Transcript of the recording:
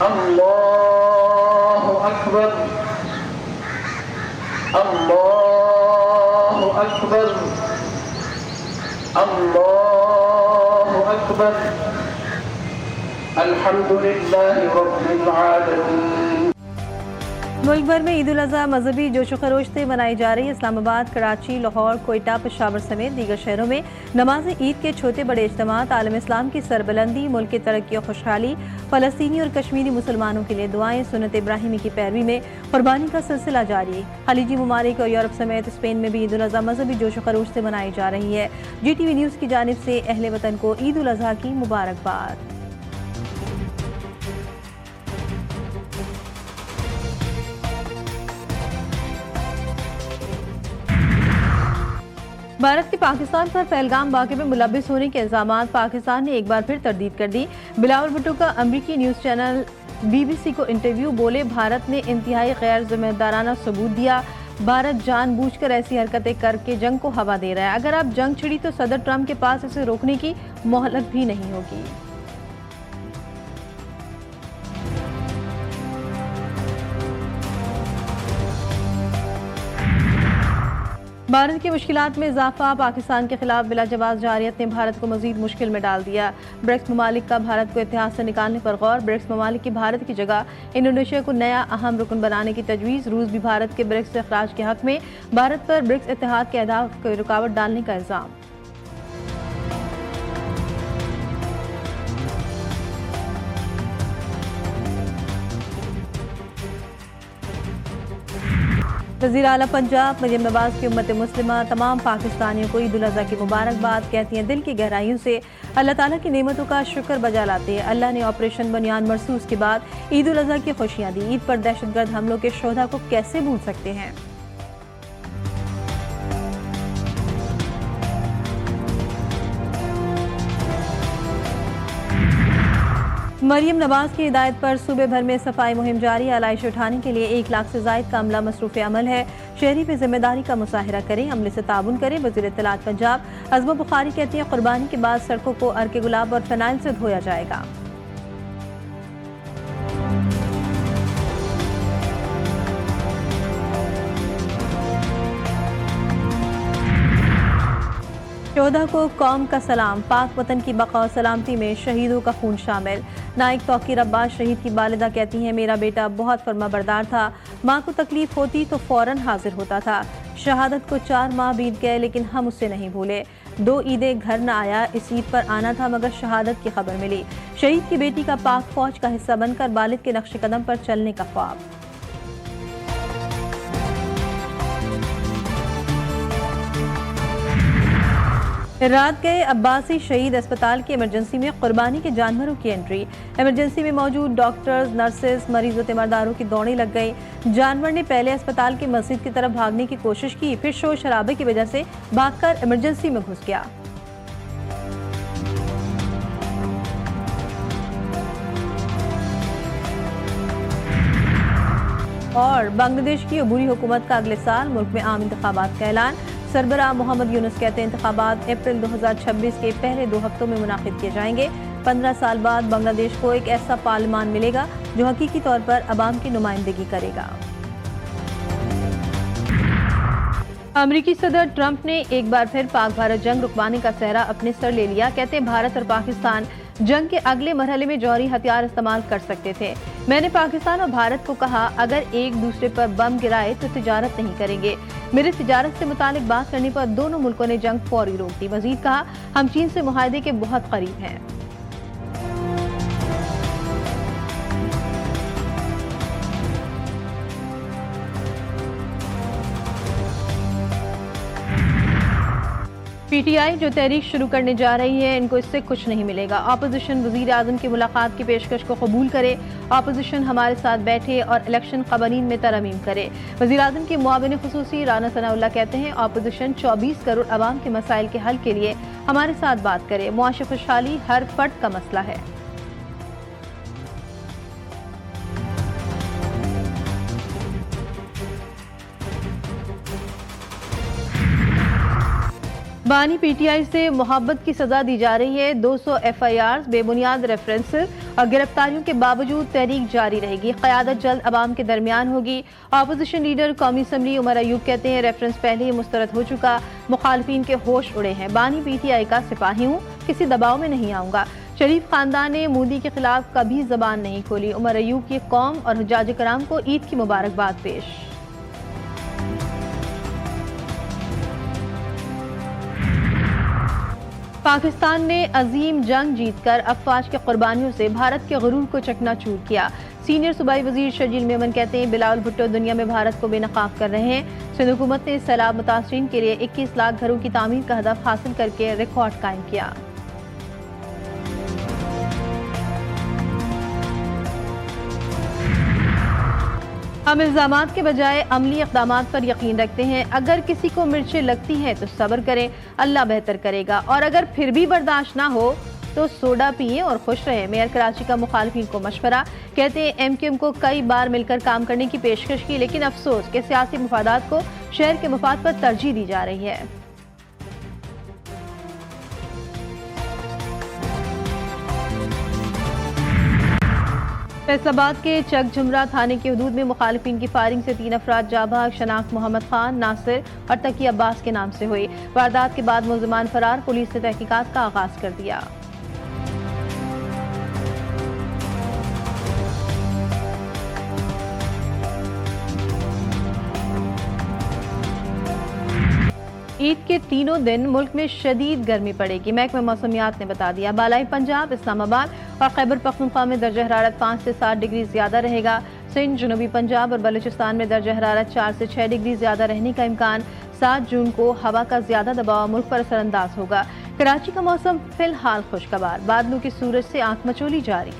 अल्लाहु अकबर, अल्लाहु अकबर, अल्लाहु अकबर। अल्हम्दुलिल्लाहि रब्बिल आलमीन। मुल्क भर में ईद उल अज़हा मजहबी जोशो खरोश से मनाई जा रही है। इस्लामाबाद, कराची, लाहौर, कोयटा, पेशावर समेत दीगर शहरों में नमाज ईद के छोटे बड़े इज्तिमात, आलम इस्लाम की सरबुलंदी, मुल्क की तरक्की और खुशहाली, फ़लस्तीनी और कश्मीरी मुसलमानों के लिए दुआएं, सुन्नत इब्राहिमी की पैरवी में कुर्बानी का सिलसिला जारी। खलीजी ममालिक और यूरोप समेत स्पेन में भी ईद उल अज़हा मजहबी जोशो खरोश से मनाई जा रही है। GTV न्यूज़ की जानिब से अहले वतन को ईद उल अज़हा की मुबारकबाद। भारत के पाकिस्तान पर पहलगाम वाक़े में मुलव्विस होने के इल्ज़ामात पाकिस्तान ने एक बार फिर तरदीद कर दी। बिलावल भुट्टो का अमरीकी न्यूज़ चैनल BBC को इंटरव्यू। बोले, भारत ने इंतहाई गैर जिम्मेदाराना सबूत दिया। भारत जानबूझकर ऐसी हरकतें करके जंग को हवा दे रहा है। अगर अब जंग छिड़ी तो सदर ट्रंप के पास इसे रोकने की मोहलत भी नहीं होगी। भारत की मुश्किलात में इजाफा। पाकिस्तान के खिलाफ बिला जवाब जारियत ने भारत को मजीद मुश्किल में डाल दिया। ब्रिक्स ममालिक का भारत को इतिहाद से निकालने पर गौर। ब्रिक्स ममालिक की भारत की जगह इंडोनेशिया को नया अहम रुकन बनाने की तजवीज़। रूस भी भारत के ब्रिक्स से अखराज के हक में। भारत पर ब्रिक्स इतिहाद के अहदाफ को रुकावट डालने का इल्ज़ाम। वज़ीर आला पंजाब मरियम नवाज की उम्मत मुस्लिमा तमाम पाकिस्तानियों को ईद उल अज़हा की मुबारकबाद। कहती हैं, दिल की गहराइयों से अल्लाह ताला की नेमतों का शुक्र बजा लाते हैं। अल्लाह ने ऑपरेशन बनियान मरसूस के बाद ईद उल अज़हा की खुशियाँ दी। ईद पर दहशतगर्द हमलों के शोधा को कैसे भूल सकते हैं। मरियम नवाज की हिदायत पर सूबे भर में सफाई मुहिम जारी। आलाइश उठाने के लिए 1 लाख से जायद का अमला मसरूफ़ अमल है। शहरी पे जिम्मेदारी का मुसाहिरा करें, अमले से ताउन करें। वज़ीर इत्तलात पंजाब अज़मा बुखारी कहती हैं, कुर्बानी के बाद सड़कों को अर्के गुलाब और फिनाइल से धोया जाएगा। शोधा को कौम का सलाम। पाक वतन की बका और सलामती में शहीदों का खून शामिल। नाइक तौकीर अब्बास शहीद की वालिदा कहती हैं, मेरा बेटा बहुत फर्माबरदार था। माँ को तकलीफ होती तो फौरन हाजिर होता था। शहादत को 4 माह बीत गए लेकिन हम उससे नहीं भूले। 2 ईदें घर न आया। इस ईद पर आना था मगर शहादत की खबर मिली। शहीद की बेटी का पाक फौज का हिस्सा बनकर वालिद के नक्श कदम पर चलने का ख्वाब। रात गए अब्बासी शहीद अस्पताल की इमरजेंसी में कुर्बानी के जानवरों की एंट्री। इमरजेंसी में मौजूद डॉक्टर्स, नर्सेज, मरीजों तीमारदारों की दौड़ें लग गई। जानवर ने पहले अस्पताल की मस्जिद की तरफ भागने की कोशिश की, फिर शोर शराबे की वजह से भागकर इमरजेंसी में घुस गया। और बांग्लादेश की अबूरी हुकूमत का अगले साल मुल्क में आम इंतखाबात का ऐलान। सरबराह मोहम्मद यूनुस कहते हैं, इंतखाबात अप्रैल 2026 के पहले 2 हफ्तों में मुनाकिद किए जाएंगे। 15 साल बाद बांग्लादेश को एक ऐसा पार्लियामान मिलेगा जो हकीकी तौर पर अवाम की नुमाइंदगी करेगा। अमेरिकी सदर ट्रंप ने एक बार फिर पाक भारत जंग रुकवाने का सहरा अपने सर ले लिया। कहते हैं, भारत और पाकिस्तान जंग के अगले मरहले में जौहरी हथियार इस्तेमाल कर सकते थे। मैंने पाकिस्तान और भारत को कहा, अगर एक दूसरे पर बम गिराए तो तिजारत नहीं करेंगे। मेरे तिजारत से मुतालिक बात करने पर दोनों मुल्कों ने जंग फौरी रोक दी। मजीद कहा, हम चीन से मुआहदे के बहुत करीब हैं। PTI जो तहरीक शुरू करने जा रही है, इनको इससे कुछ नहीं मिलेगा। अपोजिशन वजीर आजम की मुलाकात की पेशकश को कबूल करे। अपोजिशन हमारे साथ बैठे और इलेक्शन कवानीन में तरमीम करे। वजीर आजम की मुआविन खुसूसी राना सनाउल्लाह कहते हैं, अपोजिशन 24 करोड़ अवाम के मसाइल के हल के लिए हमारे साथ बात करे। मुआशी खुशहाली हर फर्द का मसला है। बानी पीटीआई से मोहब्बत की सजा दी जा रही है। 200 FIRs, बेबुनियाद रेफरेंसेस और गिरफ्तारियों के बावजूद तहरीक जारी रहेगी। क़यादत जल्द अवाम के दरमियान होगी। अपोजिशन लीडर कौमी असम्बली उमर अयूब कहते हैं रेफरेंस पहले ही मुस्तरद हो चुका, मुखालफिन के होश उड़े हैं। बानी पीटीआई का सिपाही हूँ, किसी दबाव में नहीं आऊँगा। शरीफ खानदान ने मोदी के खिलाफ कभी जबान नहीं खोली। उमर अयूब की कौम और हुज्जाज कराम को ईद की मुबारकबाद पेश। पाकिस्तान ने अजीम जंग जीतकर अफवाज की कुर्बानियों से भारत के गुरूर को चकनाचूर किया। सीनियर सूबाई वजीर शर्जील मेमन कहते हैं बिलावल भुट्टो दुनिया में भारत को बेनकाब कर रहे हैं। सिंध हुकूमत ने सैलाब मुतासरीन के लिए 21 लाख घरों की तामीर का हदफ हासिल करके रिकॉर्ड कायम किया। हम इल्जामात के बजाय अमली इक़दामात पर यकीन रखते हैं। अगर किसी को मिर्चें लगती हैं तो सब्र करें, अल्लाह बेहतर करेगा। और अगर फिर भी बर्दाश्त ना हो तो सोडा पिए और खुश रहें। मेयर कराची का मुखालफिन को मशवरा, कहते हैं MQM को कई बार मिलकर काम करने की पेशकश की, लेकिन अफसोस के सियासी मफादात को शहर के मफाद पर तरजीह दी जा रही है। फैसलाबाद के चक झुमरा थाने की हदूद में मुखालिफिन की फायरिंग से 3 अफराद जाबाज शनाख्त मोहम्मद खान, नासिर और तकी अब्बास के नाम से हुई। वारदात के बाद मुल्जिमान फरार, पुलिस ने तहकीकात का आगाज कर दिया। ईद के तीनों दिन मुल्क में शदीद गर्मी पड़ेगी, महकमा मौसमियात ने बता दिया। बालाई पंजाब, इस्लामाबाद और खैबर पख्तूनख्वा में दर्जा हरारत 5 से 7 डिग्री ज्यादा रहेगा। सिंध, जनूबी पंजाब और बलूचिस्तान में दर्जा हरारत 4 से 6 डिग्री ज्यादा रहने का इम्कान। 7 जून को हवा का ज्यादा दबाव मुल्क पर असरअंदाज होगा। कराची का मौसम फिलहाल खुशगवार, बादलों की सूरज से आंख मचोली जारी।